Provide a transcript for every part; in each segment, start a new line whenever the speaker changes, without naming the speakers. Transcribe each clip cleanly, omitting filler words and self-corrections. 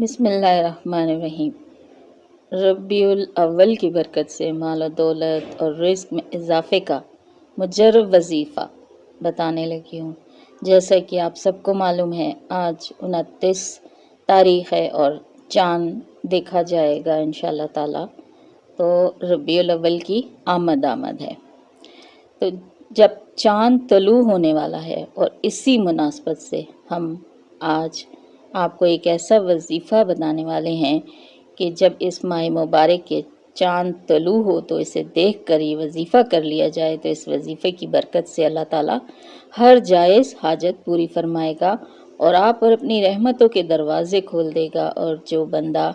بسم اللہ الرحمن الرحیم۔ ربیع الاول کی برکت سے مال و دولت اور رزق میں اضافے کا مجرب وظیفہ بتانے لگی ہوں۔ جیسا کہ آپ سب کو معلوم ہے، آج 29 تاریخ ہے اور چاند دیکھا جائے گا انشاءاللہ تعالی، تو ربیع الاول کی آمد ہے۔ تو جب چاند طلوع ہونے والا ہے اور اسی مناسبت سے ہم آج آپ کو ایک ایسا وظیفہ بتانے والے ہیں کہ جب اس ماہ مبارک کے چاند طلوع ہو تو اسے دیکھ کر یہ وظیفہ کر لیا جائے تو اس وظیفے کی برکت سے اللہ تعالیٰ ہر جائز حاجت پوری فرمائے گا اور آپ پر اپنی رحمتوں کے دروازے کھول دے گا، اور جو بندہ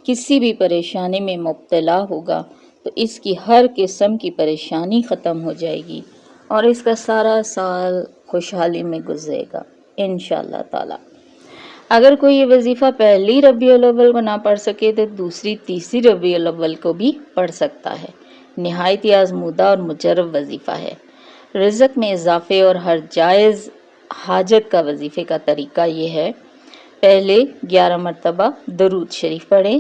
کسی بھی پریشانی میں مبتلا ہوگا تو اس کی ہر قسم کی پریشانی ختم ہو جائے گی اور اس کا سارا سال خوشحالی میں گزرے گا انشاءاللہ تعالی۔ اگر کوئی یہ وظیفہ پہلی ربیع الاول کو نہ پڑھ سکے تو دوسری تیسری ربیع الاول کو بھی پڑھ سکتا ہے۔ نہایت ہی آزمودہ اور مجرب وظیفہ ہے۔ رزق میں اضافے اور ہر جائز حاجت کا وظیفے کا طریقہ یہ ہے: پہلے 11 مرتبہ درود شریف پڑھیں،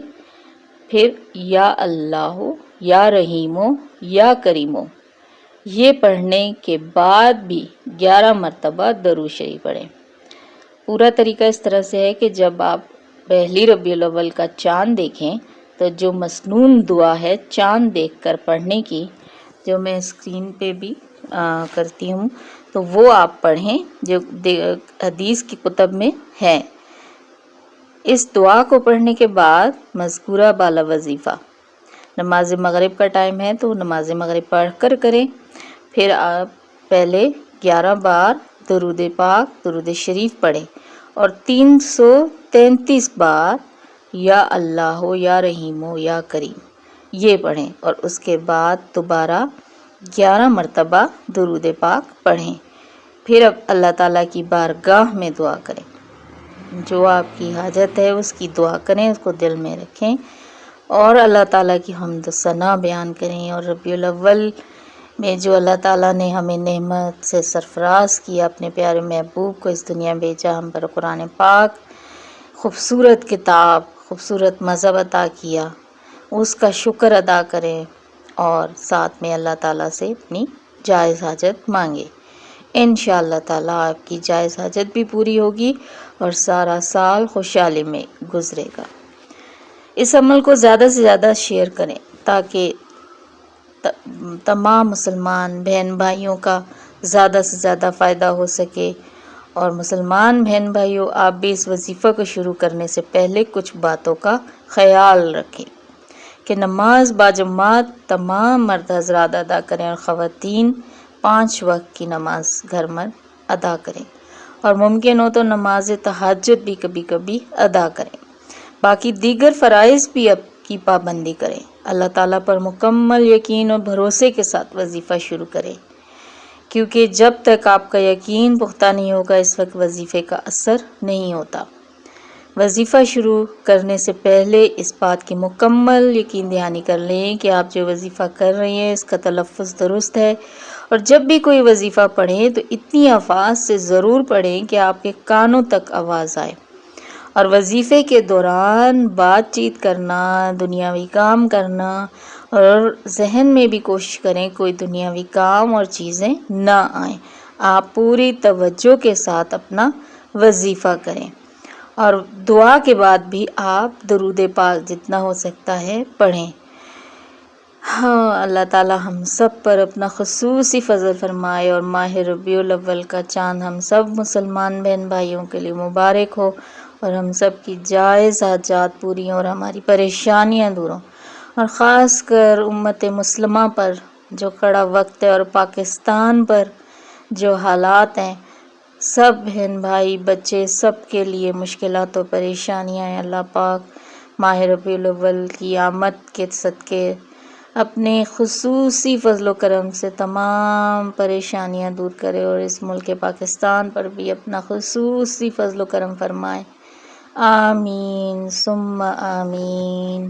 پھر یا اللہ، یا رحیمو، یا کریمو، یہ پڑھنے کے بعد بھی 11 مرتبہ درود شریف پڑھیں۔ پورا طریقہ اس طرح سے ہے کہ جب آپ پہلی ربیع الاول کا چاند دیکھیں تو جو مسنون دعا ہے چاند دیکھ کر پڑھنے کی، جو میں اسکرین پہ بھی کرتی ہوں، تو وہ آپ پڑھیں جو حدیث کی کتب میں ہے۔ اس دعا کو پڑھنے کے بعد مذکورہ بالا وظیفہ، نماز مغرب کا ٹائم ہے تو نماز مغرب پڑھ کر کریں، پھر آپ پہلے 11 بار درود پاک درود شریف پڑھیں اور 333 بار یا اللہ، یا رحیم، یا کریم یہ پڑھیں، اور اس کے بعد دوبارہ 11 مرتبہ درود پاک پڑھیں۔ پھر اب اللہ تعالیٰ کی بارگاہ میں دعا کریں، جو آپ کی حاجت ہے اس کی دعا کریں، اس کو دل میں رکھیں اور اللہ تعالیٰ کی حمد و ثنا بیان کریں۔ اور ربیع الاول میں جو اللہ تعالیٰ نے ہمیں نعمت سے سرفراز کیا، اپنے پیارے محبوب کو اس دنیا بھیجا، ہم پر قرآن پاک خوبصورت کتاب، خوبصورت مذہب عطا کیا، اس کا شکر ادا کریں اور ساتھ میں اللہ تعالیٰ سے اپنی جائز حاجت مانگے۔ انشاءاللہ تعالیٰ آپ کی جائز حاجت بھی پوری ہوگی اور سارا سال خوشحالی میں گزرے گا۔ اس عمل کو زیادہ سے زیادہ شیئر کریں تاکہ تمام مسلمان بہن بھائیوں کا زیادہ سے زیادہ فائدہ ہو سکے۔ اور مسلمان بہن بھائیوں، آپ بھی اس وظیفہ کو شروع کرنے سے پہلے کچھ باتوں کا خیال رکھیں کہ نماز باجماعت تمام مرد حضرات ادا کریں اور خواتین 5 وقت کی نماز گھر میں ادا کریں، اور ممکن ہو تو نماز تہجد بھی کبھی کبھی ادا کریں۔ باقی دیگر فرائض بھی اب کی پابندی کریں۔ اللہ تعالیٰ پر مکمل یقین اور بھروسے کے ساتھ وظیفہ شروع کریں، کیونکہ جب تک آپ کا یقین پختہ نہیں ہوگا اس وقت وظیفے کا اثر نہیں ہوتا۔ وظیفہ شروع کرنے سے پہلے اس بات کی مکمل یقین دہانی کر لیں کہ آپ جو وظیفہ کر رہی ہیں اس کا تلفظ درست ہے، اور جب بھی کوئی وظیفہ پڑھیں تو اتنی الفاظ سے ضرور پڑھیں کہ آپ کے کانوں تک آواز آئے۔ اور وظیفے کے دوران بات چیت کرنا، دنیاوی کام کرنا، اور ذہن میں بھی کوشش کریں کوئی دنیاوی کام اور چیزیں نہ آئیں۔ آپ پوری توجہ کے ساتھ اپنا وظیفہ کریں، اور دعا کے بعد بھی آپ درود پاک جتنا ہو سکتا ہے پڑھیں۔ ہاں، اللہ تعالیٰ ہم سب پر اپنا خصوصی فضل فرمائے اور ماہ ربیع الاول کا چاند ہم سب مسلمان بہن بھائیوں کے لیے مبارک ہو، اور ہم سب کی جائز حاجات پوری ہوں اور ہماری پریشانیاں دور ہوں، اور خاص کر امت مسلمہ پر جو کڑا وقت ہے اور پاکستان پر جو حالات ہیں، سب بہن بھائی بچے سب کے لیے مشکلات و پریشانیاں ہیں۔ اللہ پاک ماہ ربیع الاول کی آمد کے صدقے اپنے خصوصی فضل و کرم سے تمام پریشانیاں دور کرے اور اس ملک پاکستان پر بھی اپنا خصوصی فضل و کرم فرمائے۔ آمین ثم آمین۔